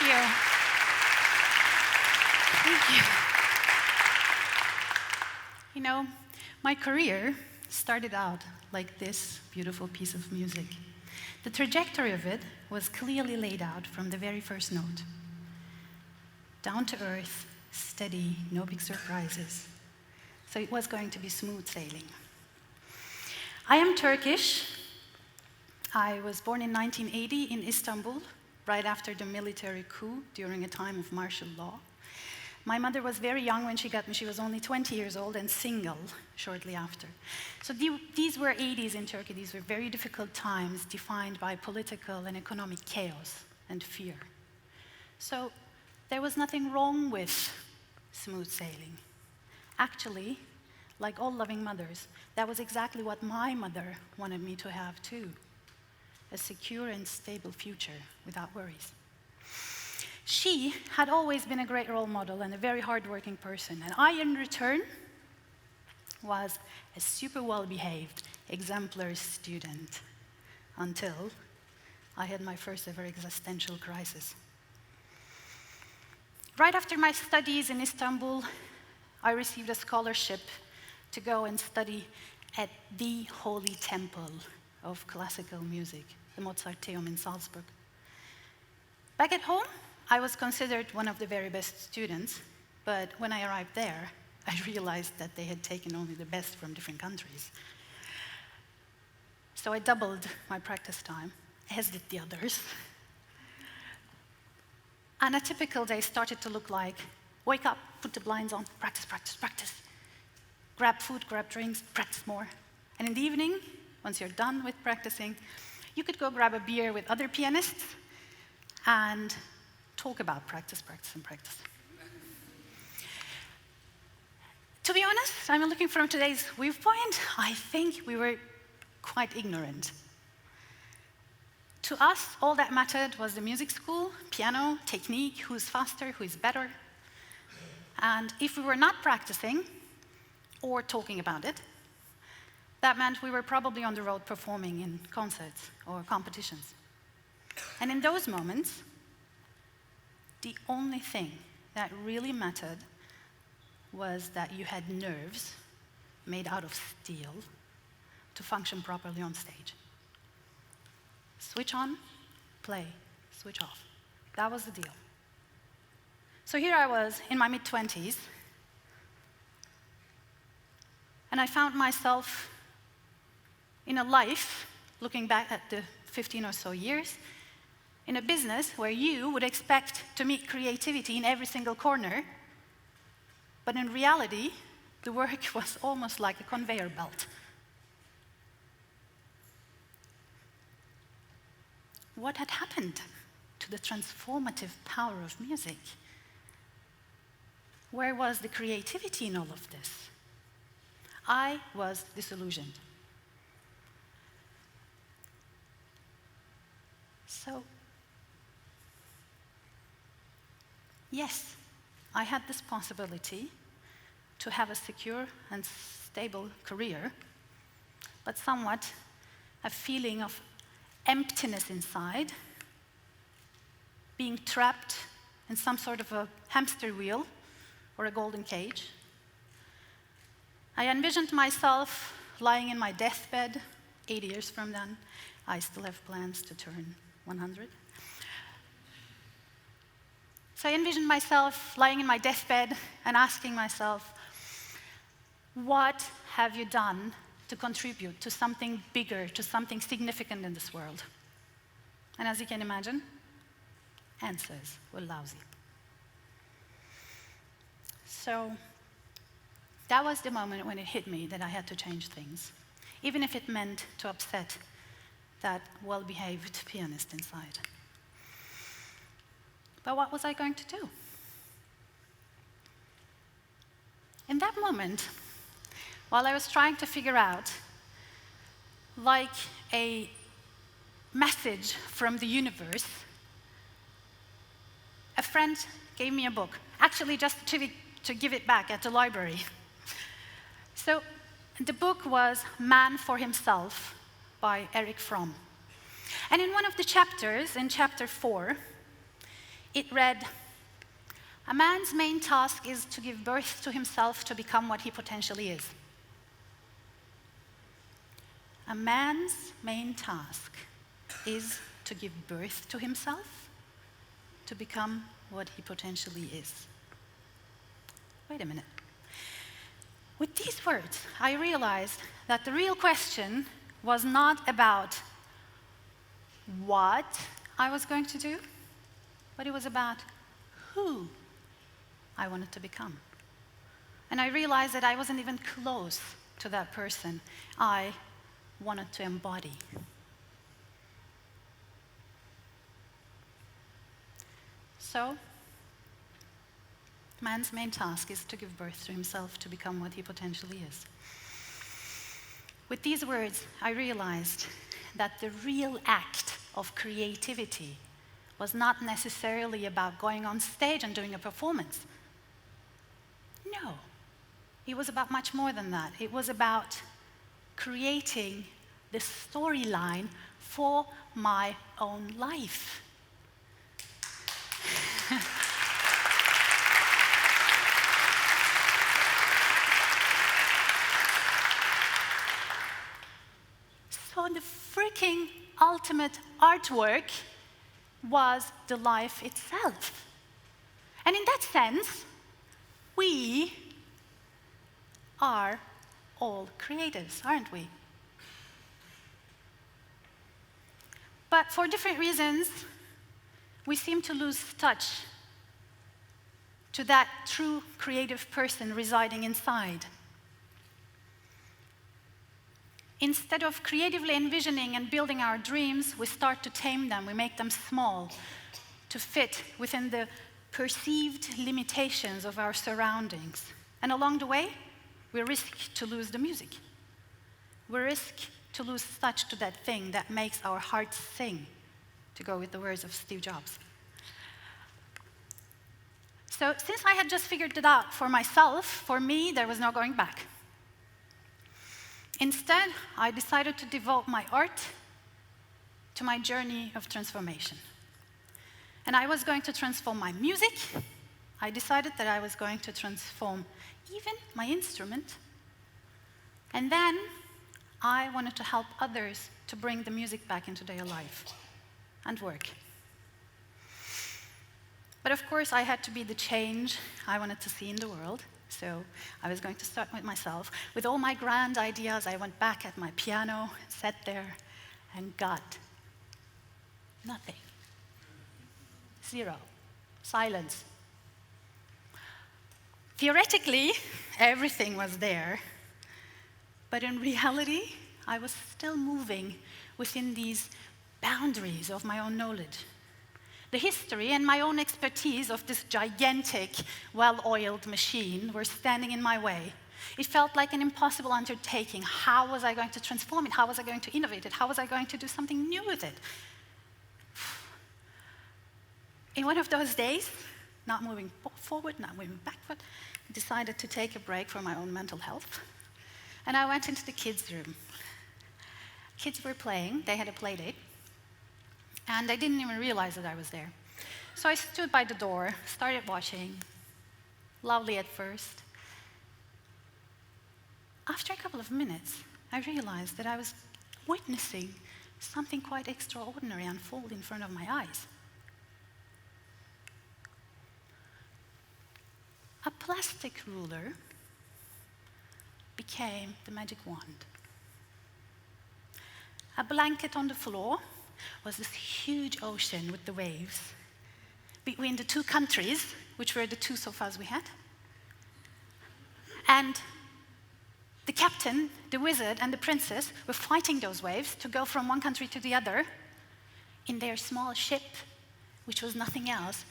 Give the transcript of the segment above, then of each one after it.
you. Thank you. You know, my career started out like this beautiful piece of music. The trajectory of it was clearly laid out from the very first note. Down to earth, steady, no big surprises. So it was going to be smooth sailing. I am Turkish. I was born in 1980 in Istanbul, right after the military coup during a time of martial law. My mother was very young when she got me. She was only 20 years old and single shortly after. So these were 80s in Turkey. These were very difficult times defined by political and economic chaos and fear. So there was nothing wrong with smooth sailing. Actually, like all loving mothers, that was exactly what my mother wanted me to have too. A secure and stable future without worries. She had always been a great role model and a very hardworking person, and I, in return, was a super well-behaved, exemplary student until I had my first ever existential crisis. Right after my studies in Istanbul, I received a scholarship to go and study at the holy temple of classical music, the Mozarteum in Salzburg. Back at home, I was considered one of the very best students, but when I arrived there, I realized that they had taken only the best from different countries. So I doubled my practice time, as did the others. And a typical day started to look like, wake up, put the blinds on, practice, practice, practice. Grab food, grab drinks, practice more. And in the evening, once you're done with practicing, you could go grab a beer with other pianists and talk about practice, practice, and practice. To be honest, I'm looking from today's viewpoint, I think we were quite ignorant. To us, all that mattered was the music school, piano, technique, who's faster, who's better. And if we were not practicing or talking about it, that meant we were probably on the road performing in concerts or competitions. And in those moments, the only thing that really mattered was that you had nerves made out of steel to function properly on stage. Switch on, play, switch off. That was the deal. So here I was in my mid-20s, and I found myself in a life, looking back at the 15 or so years, in a business where you would expect to meet creativity in every single corner, but in reality, the work was almost like a conveyor belt. What had happened to the transformative power of music? Where was the creativity in all of this? I was disillusioned. So, yes, I had this possibility to have a secure and stable career, but somewhat a feeling of emptiness inside, being trapped in some sort of a hamster wheel or a golden cage. I envisioned myself lying in my deathbed 80 years from then. I still have plans to turn 100. So I envisioned myself lying in my deathbed and asking myself, what have you done to contribute to something bigger, to something significant in this world? And as you can imagine, answers were lousy. So that was the moment when it hit me that I had to change things, even if it meant to upset that well-behaved pianist inside. But what was I going to do? In that moment, while I was trying to figure out, like a message from the universe, a friend gave me a book, actually just to give it back at the library. So the book was Man for Himself by Erich Fromm. And in one of the chapters, in chapter 4, It read, "A man's main task is to give birth to himself to become what he potentially is." A man's main task is to give birth to himself to become what he potentially is. Wait a minute. With these words, I realized that the real question was not about what I was going to do, but it was about who I wanted to become. And I realized that I wasn't even close to that person I wanted to embody. So, man's main task is to give birth to himself to become what he potentially is. With these words, I realized that the real act of creativity was not necessarily about going on stage and doing a performance. No, it was about much more than that. It was about creating the storyline for my own life. So the freaking ultimate artwork was the life itself. And in that sense, we are all creatives, aren't we? But for different reasons, we seem to lose touch to that true creative person residing inside. Instead of creatively envisioning and building our dreams, we start to tame them. We make them small to fit within the perceived limitations of our surroundings. And along the way, we risk to lose the music. We risk to lose touch to that thing that makes our hearts sing, to go with the words of Steve Jobs. So since I had just figured it out for myself, for me, there was no going back. Instead, I decided to devote my art to my journey of transformation. And I was going to transform my music. I decided that I was going to transform even my instrument. And then I wanted to help others to bring the music back into their life and work. But of course, I had to be the change I wanted to see in the world. So I was going to start with myself. With all my grand ideas, I went back at my piano, sat there, and got nothing. Zero. Silence. Theoretically, everything was there. But in reality, I was still moving within these boundaries of my own knowledge. The history and my own expertise of this gigantic, well-oiled machine were standing in my way. It felt like an impossible undertaking. How was I going to transform it? How was I going to innovate it? How was I going to do something new with it? In one of those days, not moving forward, not moving backward, I decided to take a break for my own mental health. And I went into the kids' room. Kids were playing. They had a play date. And I didn't even realize that I was there. So I stood by the door, started watching. Lovely at first. After a couple of minutes, I realized that I was witnessing something quite extraordinary unfold in front of my eyes. A plastic ruler became the magic wand. A blanket on the floor was this huge ocean with the waves between the two countries, which were the two sofas we had. And the captain, the wizard, and the princess were fighting those waves to go from one country to the other in their small ship, which was nothing else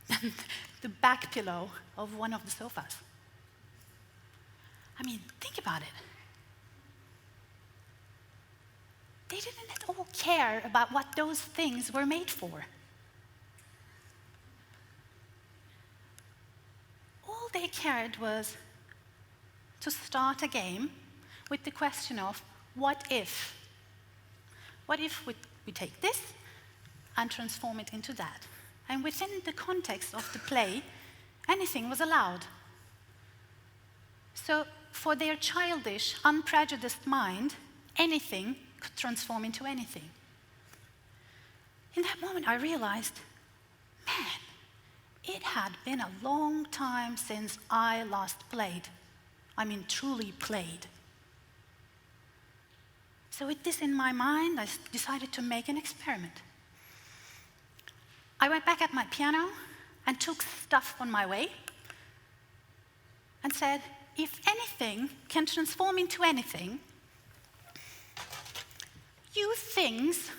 than the back pillow of one of the sofas. I mean, think about it. They didn't at all care about what those things were made for. All they cared was to start a game with the question of, what if? What if we take this and transform it into that? And within the context of the play, anything was allowed. So for their childish, unprejudiced mind, anything could transform into anything. In that moment, I realized, man, it had been a long time since I last played. I mean, truly played. So with this in my mind, I decided to make an experiment. I went back at my piano and took stuff on my way and said, if anything can transform into anything, you things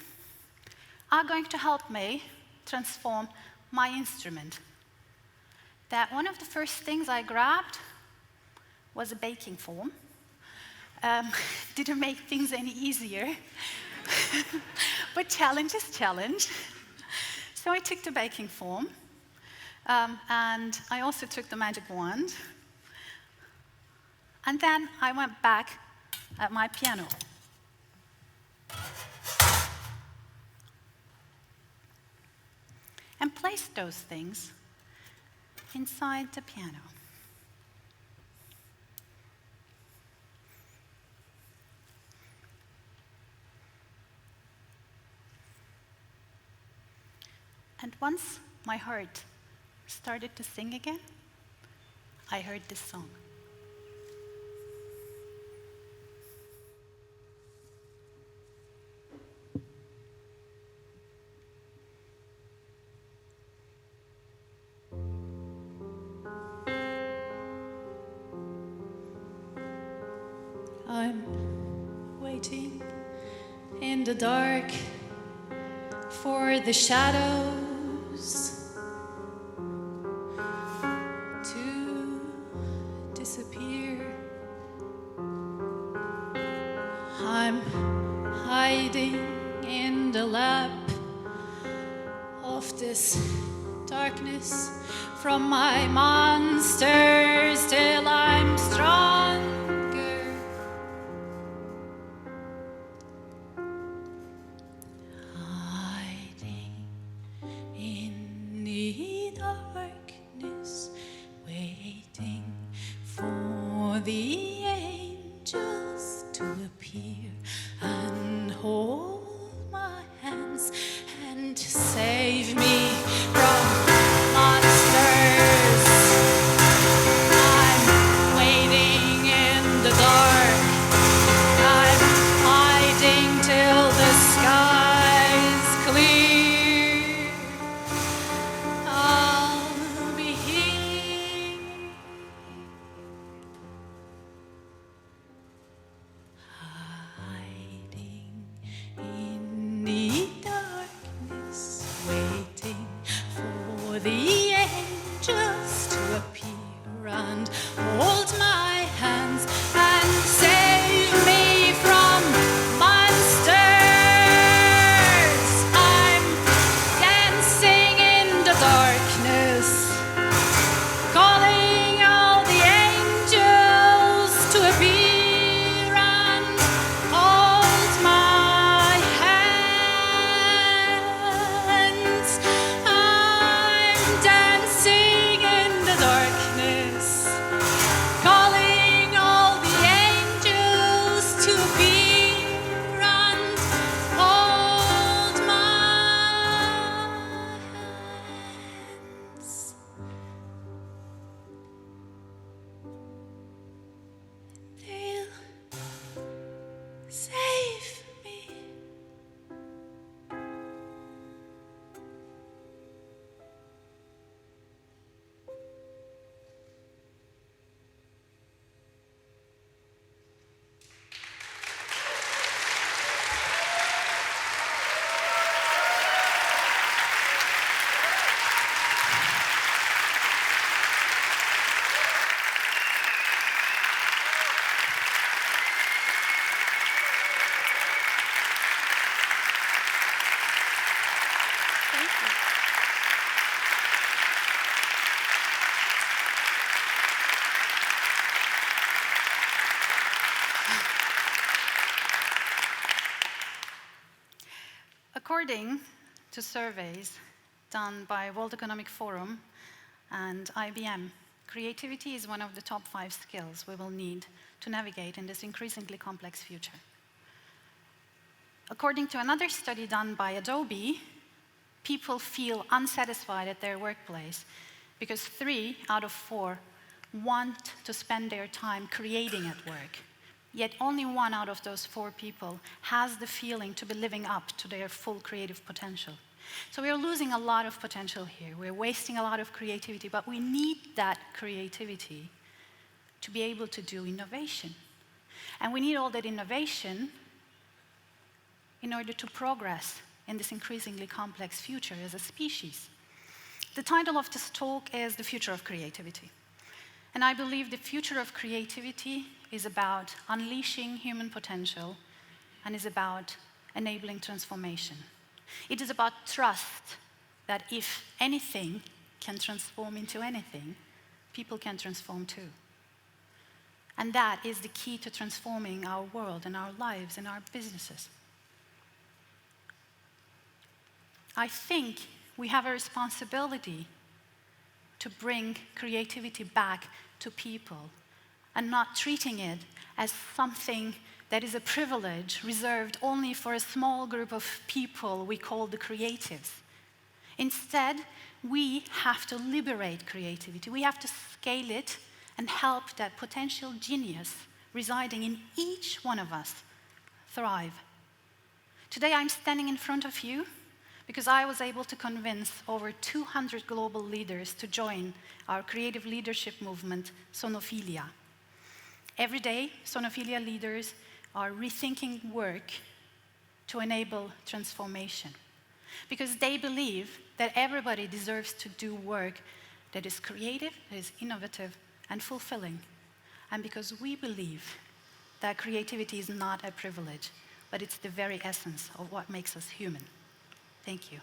are going to help me transform my instrument. That one of the first things I grabbed was a baking foam. Didn't make things any easier, but challenge is challenge. So I took the baking foam, and I also took the magic wand, and then I went back at my piano. And placed those things inside the piano. And once my heart started to sing again, I heard this song. I'm waiting in the dark for the shadows to disappear. I'm hiding in the lap of this darkness from my monsters till I'm stronger. Hiding in the darkness, waiting for the angels to appear and hold my hands and save me from monsters. I'm waiting in the dark. I'm hiding till the sky's clear. I'll be here. Hiding in the darkness, waiting for the angels to appear and hold my hands and save me from monsters. I'm dancing in the darkness, calling all the angels to appear and hold my hands. I'm dancing in the darkness, calling all the angels to appear and hold my hands. They'll save me. Thank you. According to surveys, done by World Economic Forum and IBM, creativity is one of the top 5 skills we will need to navigate in this increasingly complex future. According to another study done by Adobe, people feel unsatisfied at their workplace because 3 out of 4 want to spend their time creating at work. Yet only 1 out of those 4 people has the feeling to be living up to their full creative potential. So we are losing a lot of potential here. We're wasting a lot of creativity, but we need that creativity to be able to do innovation. And we need all that innovation in order to progress in this increasingly complex future as a species. The title of this talk is The Future of Creativity. And I believe the future of creativity is about unleashing human potential and is about enabling transformation. It is about trust that if anything can transform into anything, people can transform too. And that is the key to transforming our world and our lives and our businesses. I think we have a responsibility to bring creativity back to people and not treating it as something that is a privilege reserved only for a small group of people we call the creatives. Instead, we have to liberate creativity. We have to scale it and help that potential genius residing in each one of us thrive. Today, I'm standing in front of you because I was able to convince over 200 global leaders to join our creative leadership movement, Sonophilia. Every day, Sonophilia leaders are rethinking work to enable transformation because they believe that everybody deserves to do work that is creative, that is innovative, and fulfilling. And because we believe that creativity is not a privilege, but it's the very essence of what makes us human. Thank you.